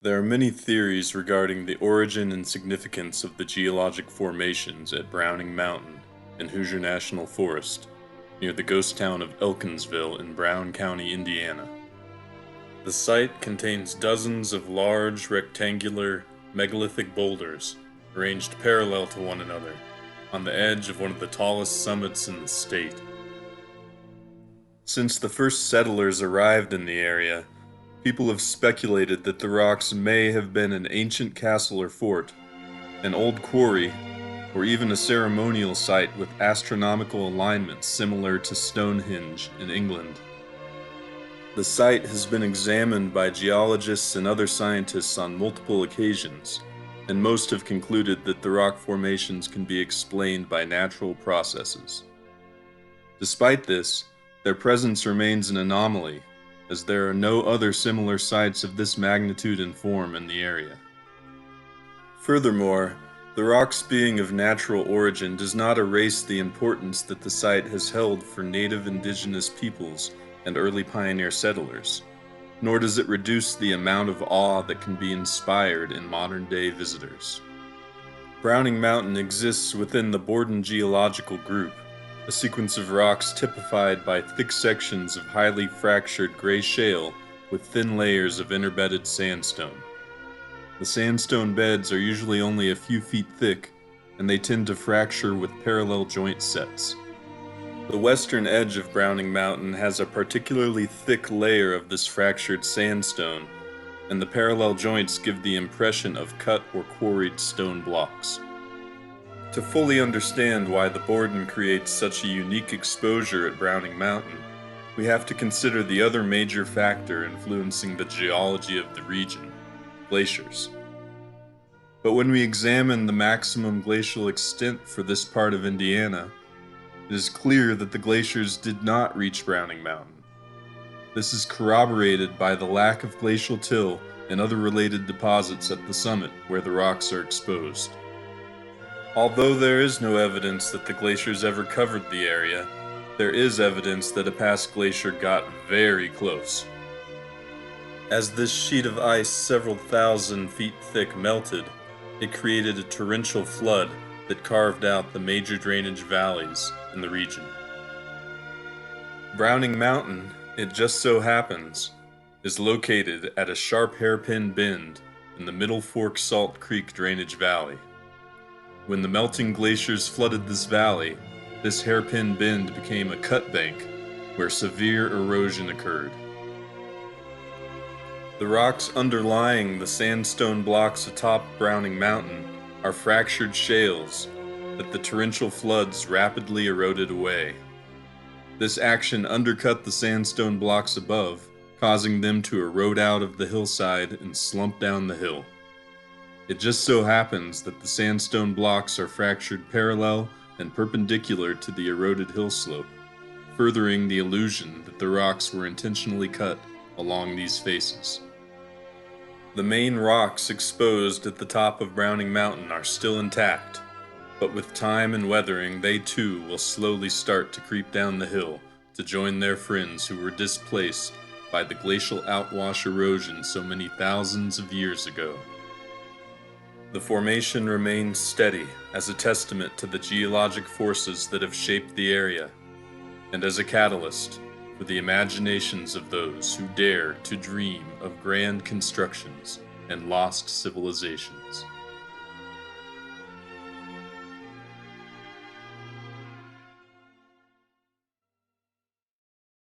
There are many theories regarding the origin and significance of the geologic formations at Browning Mountain in Hoosier National Forest, near the ghost town of Elkinsville in Brown County, Indiana. The site contains dozens of large, rectangular, megalithic boulders, arranged parallel to one another, on the edge of one of the tallest summits in the state. Since the first settlers arrived in the area, people have speculated that the rocks may have been an ancient castle or fort, an old quarry, or even a ceremonial site with astronomical alignments similar to Stonehenge in England. The site has been examined by geologists and other scientists on multiple occasions, and most have concluded that the rock formations can be explained by natural processes. Despite this, their presence remains an anomaly, as there are no other similar sites of this magnitude and form in the area. Furthermore, the rocks being of natural origin does not erase the importance that the site has held for native indigenous peoples and early pioneer settlers, nor does it reduce the amount of awe that can be inspired in modern-day visitors. Browning Mountain exists within the Borden geological group, a sequence of rocks typified by thick sections of highly fractured gray shale with thin layers of interbedded sandstone. The sandstone beds are usually only a few feet thick, and they tend to fracture with parallel joint sets. The western edge of Browning Mountain has a particularly thick layer of this fractured sandstone, and the parallel joints give the impression of cut or quarried stone blocks. To fully understand why the Borden creates such a unique exposure at Browning Mountain, we have to consider the other major factor influencing the geology of the region: glaciers. But when we examine the maximum glacial extent for this part of Indiana, it is clear that the glaciers did not reach Browning Mountain. This is corroborated by the lack of glacial till and other related deposits at the summit where the rocks are exposed. Although there is no evidence that the glaciers ever covered the area, there is evidence that a past glacier got very close. As this sheet of ice several thousand feet thick melted, it created a torrential flood that carved out the major drainage valleys in the region. Browning Mountain, it just so happens, is located at a sharp hairpin bend in the Middle Fork Salt Creek drainage valley. When the melting glaciers flooded this valley, this hairpin bend became a cut bank where severe erosion occurred. The rocks underlying the sandstone blocks atop Browning Mountain are fractured shales that the torrential floods rapidly eroded away. This action undercut the sandstone blocks above, causing them to erode out of the hillside and slump down the hill. It just so happens that the sandstone blocks are fractured parallel and perpendicular to the eroded hill slope, furthering the illusion that the rocks were intentionally cut along these faces. The main rocks exposed at the top of Browning Mountain are still intact, but with time and weathering they too will slowly start to creep down the hill to join their friends who were displaced by the glacial outwash erosion so many thousands of years ago. The formation remains steady as a testament to the geologic forces that have shaped the area, and as a catalyst for the imaginations of those who dare to dream of grand constructions and lost civilizations.